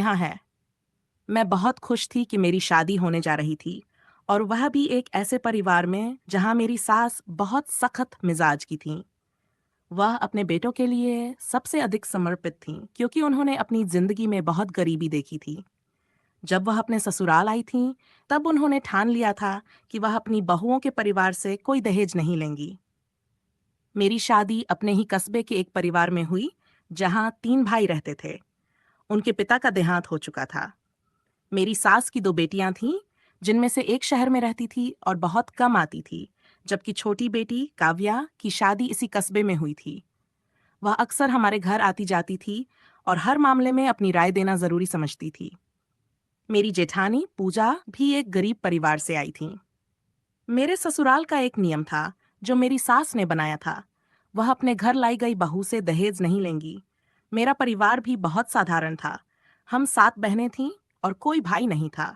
यहाँ है। मैं बहुत खुश थी कि मेरी शादी होने जा रही थी, और वह भी एक ऐसे परिवार में जहाँ मेरी सास बहुत सख्त मिजाज की थी। वह अपने बेटों के लिए सबसे अधिक समर्पित थीं, क्योंकि उन्होंने अपनी जिंदगी में बहुत गरीबी देखी थी। जब वह अपने ससुराल आई थीं, तब उन्होंने ठान लिया था कि वह अपनी बहुओं के परिवार से कोई दहेज नहीं लेंगी। मेरी शादी अपने ही कस्बे के एक परिवार में हुई, जहाँ 3 भाई रहते थे। उनके पिता का देहांत हो चुका था। मेरी सास की 2 बेटियां थीं, जिनमें से एक शहर में रहती थी और बहुत कम आती थी, जबकि छोटी बेटी काव्या की शादी इसी कस्बे में हुई थी। वह अक्सर हमारे घर आती जाती थी और हर मामले में अपनी राय देना जरूरी समझती थी। मेरी जेठानी पूजा भी एक गरीब परिवार से आई थी। मेरे ससुराल का एक नियम था, जो मेरी सास ने बनाया था। वह अपने घर लाई गई बहू से दहेज नहीं लेंगी। मेरा परिवार भी बहुत साधारण था। हम 7 बहनें थीं और कोई भाई नहीं था।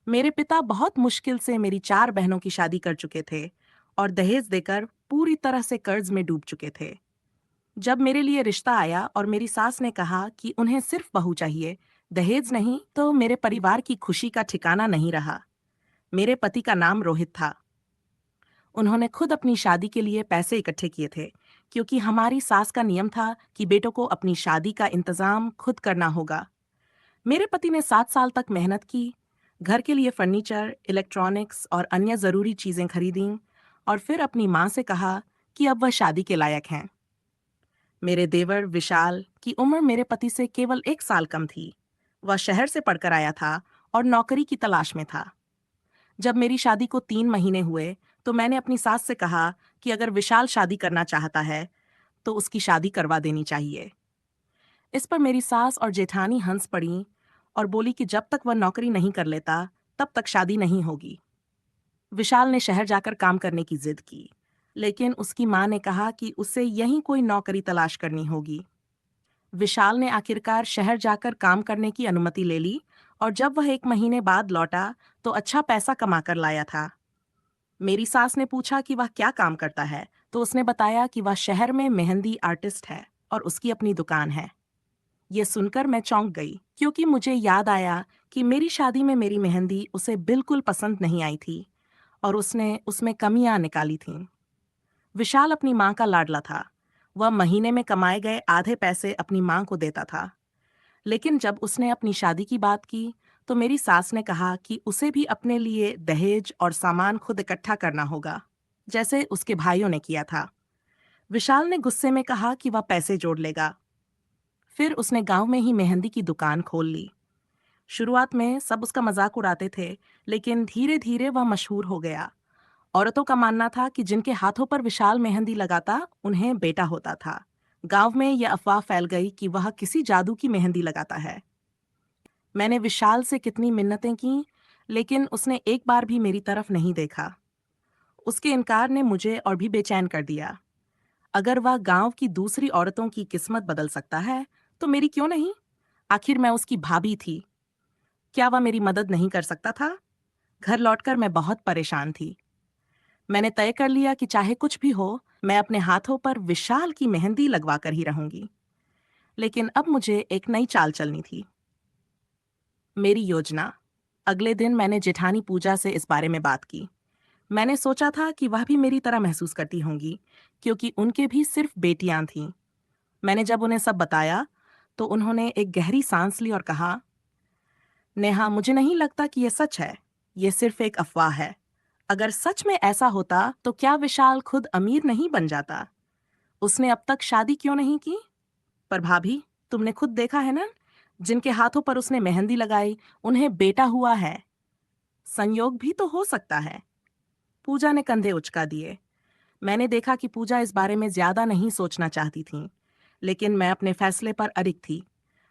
मेरे पिता बहुत मुश्किल से मेरी 4 बहनों की शादी कर चुके थे और दहेज देकर पूरी तरह से कर्ज में डूब चुके थे। जब मेरे लिए रिश्ता आया और मेरी सास ने कहा कि उन्हें सिर्फ बहू चाहिए, दहेज नहीं, तो मेरे परिवार की खुशी का ठिकाना नहीं रहा। मेरे पति का नाम रोहित था। उन्होंने खुद अपनी शादी के लिए पैसे इकट्ठे किए थे, क्योंकि हमारी सास का नियम था कि बेटों को अपनी शादी का इंतजाम खुद करना होगा। मेरे पति ने 7 साल तक मेहनत की, घर के लिए फर्नीचर, इलेक्ट्रॉनिक्स और अन्य जरूरी चीजें खरीदीं, और फिर अपनी मां से कहा कि अब वह शादी के लायक हैं। मेरे देवर विशाल की उम्र मेरे पति से केवल 1 साल कम थी। वह शहर से पढ़कर आया था और नौकरी की तलाश में था। जब मेरी शादी को 3 महीने हुए, तो मैंने अपनी सास से कहा कि अगर विशाल शादी करना चाहता है, तो उसकी शादी करवा देनी चाहिए। इस पर मेरी सास और जेठानी हंस पड़ी और बोली कि जब तक वह नौकरी नहीं कर लेता, तब तक शादी नहीं होगी। विशाल ने शहर जाकर काम करने की जिद की, लेकिन उसकी मां ने कहा कि उसे यहीं कोई नौकरी तलाश करनी होगी। विशाल ने आखिरकार शहर जाकर काम करने की अनुमति ले ली, और जब वह 1 महीने बाद लौटा, तो अच्छा पैसा कमाकर लाया था। मेरी सास ने पूछा कि वह क्या काम करता है, तो उसने बताया कि वह शहर में मेहंदी आर्टिस्ट है और उसकी अपनी दुकान है। ये सुनकर मैं चौंक गई, क्योंकि मुझे याद आया कि मेरी शादी में मेरी मेहंदी उसे बिल्कुल पसंद नहीं आई थी और उसने उसमें कमियां निकाली थीं। विशाल अपनी मां का लाडला था। वह महीने में कमाए गए आधे पैसे अपनी मां को देता था। लेकिन जब उसने अपनी शादी की बात की, तो मेरी सास ने कहा कि उसे भी अपने लिए दहेज और सामान खुद इकट्ठा करना होगा, जैसे उसके भाइयों ने किया था। विशाल ने गुस्से में कहा कि वह पैसे जोड़ लेगा। फिर उसने गांव में ही मेहंदी की दुकान खोल ली। शुरुआत में सब उसका मजाक उड़ाते थे, लेकिन धीरे धीरे वह मशहूर हो गया। औरतों का मानना था कि जिनके हाथों पर विशाल मेहंदी लगाता, उन्हें बेटा होता था। गांव में यह अफवाह फैल गई कि वह किसी जादू की मेहंदी लगाता है। मैंने विशाल से कितनी मिन्नतें की, लेकिन उसने एक बार भी मेरी तरफ नहीं देखा। उसके इनकार ने मुझे और भी बेचैन कर दिया। अगर वह गांव की दूसरी औरतों की किस्मत बदल सकता है, तो मेरी क्यों नहीं? आखिर मैं उसकी भाभी थी। क्या वह मेरी मदद नहीं कर सकता था? घर लौटकर मैं बहुत परेशान थी। मैंने तय कर लिया कि चाहे कुछ भी हो, मैं अपने हाथों पर विशाल की मेहंदी लगवा कर ही रहूंगी। लेकिन अब मुझे एक नई चाल चलनी थी। मेरी योजना। अगले दिन मैंने जेठानी पूजा से इस बारे में बात की। मैंने सोचा था कि वह भी मेरी तरह महसूस करती होंगी, क्योंकि उनके भी सिर्फ बेटियां थीं। मैंने जब उन्हें सब बताया, तो उन्होंने एक गहरी सांस ली और कहा, नेहा, मुझे नहीं लगता कि यह सच है। यह सिर्फ एक अफवाह है। अगर सच में ऐसा होता, तो क्या विशाल खुद अमीर नहीं बन जाता? उसने अब तक शादी क्यों नहीं की? पर भाभी, तुमने खुद देखा है ना, जिनके हाथों पर उसने मेहंदी लगाई, उन्हें बेटा हुआ है। संयोग भी तो हो सकता है। पूजा ने कंधे उचका दिए। मैंने देखा कि पूजा इस बारे में ज्यादा नहीं सोचना चाहती थी, लेकिन मैं अपने फैसले पर अडिग थी।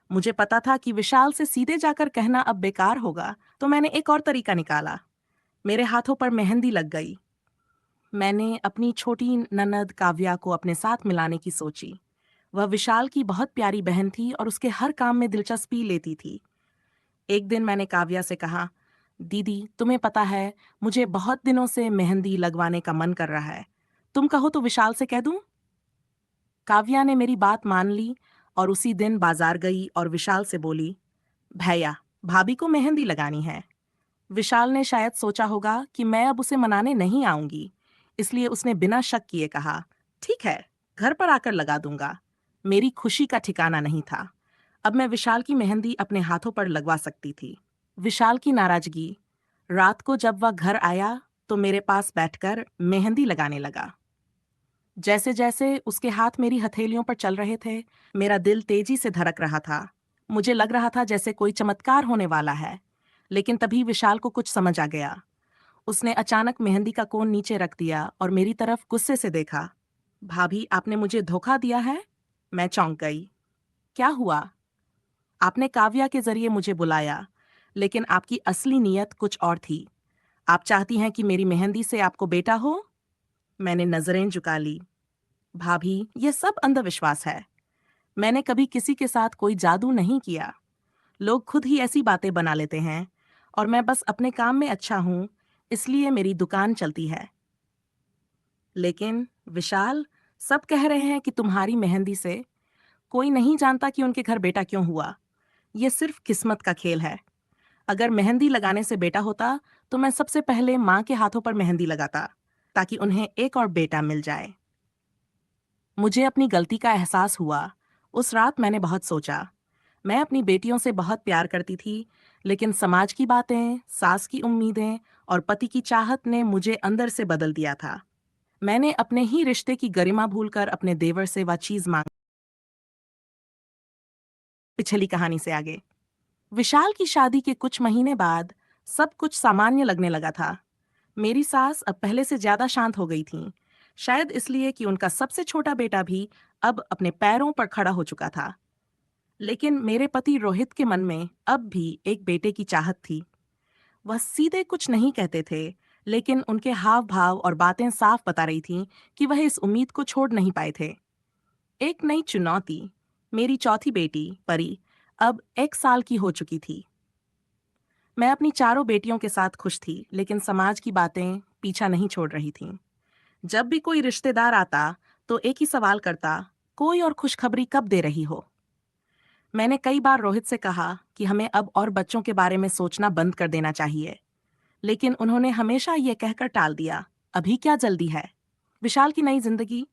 मुझे पता था कि विशाल से सीधे जाकर कहना अब बेकार होगा, तो मैंने एक और तरीका निकाला। मेरे हाथों पर मेहंदी लग गई। मैंने अपनी छोटी ननद काव्या को अपने साथ मिलाने की सोची। वह विशाल की बहुत प्यारी बहन थी और उसके हर काम में दिलचस्पी लेती थी। एक दिन मैंने काव्या से कहा, दीदी, तुम्हें पता है, मुझे बहुत दिनों से मेहंदी लगवाने का मन कर रहा है। तुम कहो तो विशाल से कह दूं? काव्या ने मेरी बात मान ली और उसी दिन बाजार गई और विशाल से बोली, भैया, भाभी को मेहंदी लगानी है। विशाल ने शायद सोचा होगा कि मैं अब उसे मनाने नहीं आऊंगी, इसलिए उसने बिना शक किए कहा, ठीक है, घर पर आकर लगा दूंगा। मेरी खुशी का ठिकाना नहीं था। अब मैं विशाल की मेहंदी अपने हाथों पर लगवा सकती थी। विशाल की नाराजगी। रात को जब वह घर आया तो मेरे पास बैठकर मेहंदी लगाने लगा। जैसे जैसे उसके हाथ मेरी हथेलियों पर चल रहे थे, मेरा दिल तेजी से धड़क रहा था। मुझे लग रहा था जैसे कोई चमत्कार होने वाला है। लेकिन तभी विशाल को कुछ समझ आ गया। उसने अचानक मेहंदी का कोन नीचे रख दिया और मेरी तरफ गुस्से से देखा। भाभी, आपने मुझे धोखा दिया है? मैं चौंक गई। क्या हुआ? आपने काव्या के जरिए मुझे बुलाया, लेकिन आपकी असली नीयत कुछ और थी। आप चाहती हैं कि मेरी मेहंदी से आपको बेटा हो? मैंने नजरें झुका ली। भाभी, यह सब अंधविश्वास है। मैंने कभी किसी के साथ कोई जादू नहीं किया। लोग खुद ही ऐसी बातें बना लेते हैं, और मैं बस अपने काम में अच्छा हूं, इसलिए मेरी दुकान चलती है। लेकिन विशाल, सब कह रहे हैं कि तुम्हारी मेहंदी से कोई नहीं जानता कि उनके घर बेटा क्यों हुआ। यह सिर्फ किस्मत का खेल है। अगर मेहंदी लगाने से बेटा होता तो मैं सबसे पहले माँ के हाथों पर मेहंदी लगाता, ताकि उन्हें एक और बेटा मिल जाए। मुझे अपनी गलती का एहसास हुआ। उस रात मैंने बहुत सोचा। मैं अपनी बेटियों से बहुत प्यार करती थी, लेकिन समाज की बातें, सास की उम्मीदें और पति की चाहत ने मुझे अंदर से बदल दिया था। मैंने अपने ही रिश्ते की गरिमा भूलकर अपने देवर से वह चीज मांग। पिछली कहानी से आगे। विशाल की शादी के कुछ महीने बाद सब कुछ सामान्य लगने लगा था। मेरी सास अब पहले से ज्यादा शांत हो गई थीं, शायद इसलिए कि उनका सबसे छोटा बेटा भी अब अपने पैरों पर खड़ा हो चुका था। लेकिन मेरे पति रोहित के मन में अब भी एक बेटे की चाहत थी। वह सीधे कुछ नहीं कहते थे, लेकिन उनके हाव भाव और बातें साफ बता रही थीं कि वह इस उम्मीद को छोड़ नहीं पाए थे। एक नई चुनौती। मेरी चौथी बेटी परी अब 1 साल की हो चुकी थी। मैं अपनी चारों बेटियों के साथ खुश थी, लेकिन समाज की बातें पीछा नहीं छोड़ रही थीं। जब भी कोई रिश्तेदार आता तो एक ही सवाल करता, कोई और खुशखबरी कब दे रही हो। मैंने कई बार रोहित से कहा कि हमें अब और बच्चों के बारे में सोचना बंद कर देना चाहिए, लेकिन उन्होंने हमेशा ये कहकर टाल दिया, अभी क्या जल्दी है। विशाल की नई जिंदगी।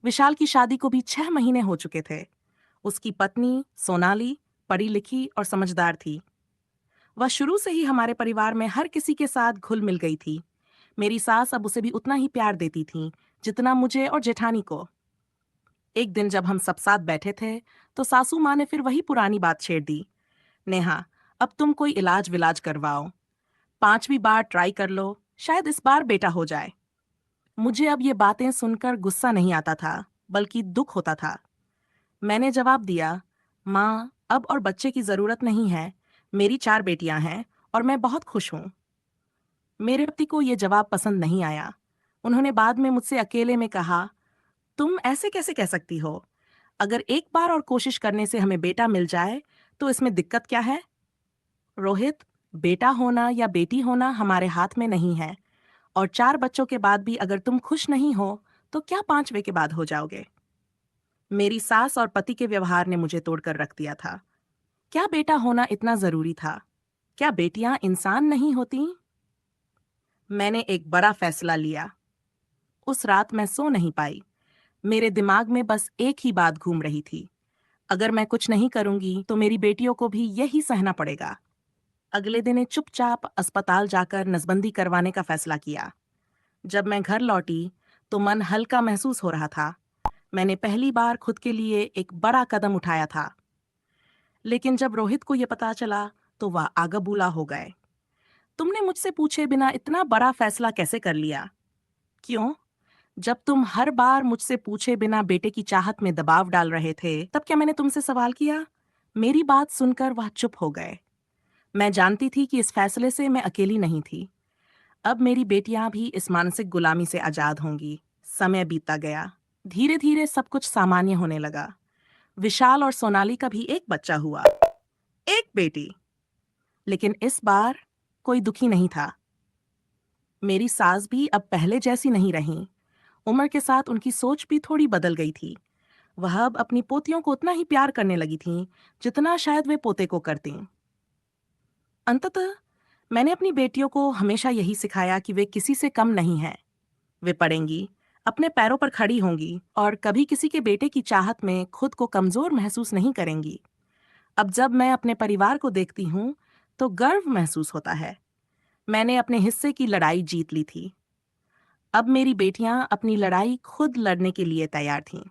विशाल की शादी को भी 6 महीने हो चुके थे। उसकी पत्नी सोनाली पढ़ी लिखी और समझदार थी। वह शुरू से ही हमारे परिवार में हर किसी के साथ घुल मिल गई थी। मेरी सास अब उसे भी उतना ही प्यार देती थी जितना मुझे और जेठानी को। एक दिन जब हम सब साथ बैठे थे तो सासू माँ ने फिर वही पुरानी बात छेड़ दी। नेहा, अब तुम कोई इलाज विलाज करवाओ, 5वीं बार ट्राई कर लो, शायद इस बार बेटा हो जाए। मुझे अब ये बातें सुनकर गुस्सा नहीं आता था, बल्कि दुख होता था। मैंने जवाब दिया, माँ, अब और बच्चे की जरूरत नहीं है। मेरी 4 बेटियां हैं और मैं बहुत खुश हूँ। मेरे पति को ये जवाब पसंद नहीं आया। उन्होंने बाद में मुझसे अकेले में कहा, तुम ऐसे कैसे कह सकती हो? अगर एक बार और कोशिश करने से हमें बेटा मिल जाए तो इसमें दिक्कत क्या है? रोहित, बेटा होना या बेटी होना हमारे हाथ में नहीं है, और 4 बच्चों के बाद भी अगर तुम खुश नहीं हो तो क्या 5वें के बाद हो जाओगे? मेरी सास और पति के व्यवहार ने मुझे तोड़कर रख दिया था। क्या बेटा होना इतना जरूरी था? क्या बेटियां इंसान नहीं होती? मैंने एक बड़ा फैसला लिया। उस रात मैं सो नहीं पाई। मेरे दिमाग में बस एक ही बात घूम रही थी, अगर मैं कुछ नहीं करूंगी तो मेरी बेटियों को भी यही सहना पड़ेगा। अगले दिन चुपचाप अस्पताल जाकर नसबंदी करवाने का फैसला किया। जब मैं घर लौटी तो मन हल्का महसूस हो रहा था। मैंने पहली बार खुद के लिए एक बड़ा कदम उठाया था। लेकिन जब रोहित को यह पता चला तो वह आगबूला हो गए। तुमने मुझसे पूछे बिना इतना बड़ा फैसला कैसे कर लिया? क्यों? जब तुम हर बार मुझसे पूछे बिना बेटे की चाहत में दबाव डाल रहे थे, तब क्या मैंने तुमसे सवाल किया? मेरी बात सुनकर वह चुप हो गए। मैं जानती थी कि इस फैसले से मैं अकेली नहीं थी। अब मेरी बेटियां भी इस मानसिक गुलामी से आजाद होंगी। समय बीतता गया। धीरे धीरे सब कुछ सामान्य होने लगा। विशाल और सोनाली का भी एक बच्चा हुआ, एक बेटी। लेकिन इस बार कोई दुखी नहीं था। मेरी सास भी अब पहले जैसी नहीं रही। उम्र के साथ उनकी सोच भी थोड़ी बदल गई थी। वह अब अपनी पोतियों को उतना ही प्यार करने लगी थीं जितना शायद वे पोते को करतीं। अंततः मैंने अपनी बेटियों को हमेशा यही सिखाया कि वे किसी से कम नहीं हैं। वे पढ़ेंगी, अपने पैरों पर खड़ी होंगी और कभी किसी के बेटे की चाहत में खुद को कमजोर महसूस नहीं करेंगी। अब जब मैं अपने परिवार को देखती हूँ, तो गर्व महसूस होता है। मैंने अपने हिस्से की लड़ाई जीत ली थी। अब मेरी बेटियां अपनी लड़ाई खुद लड़ने के लिए तैयार थीं।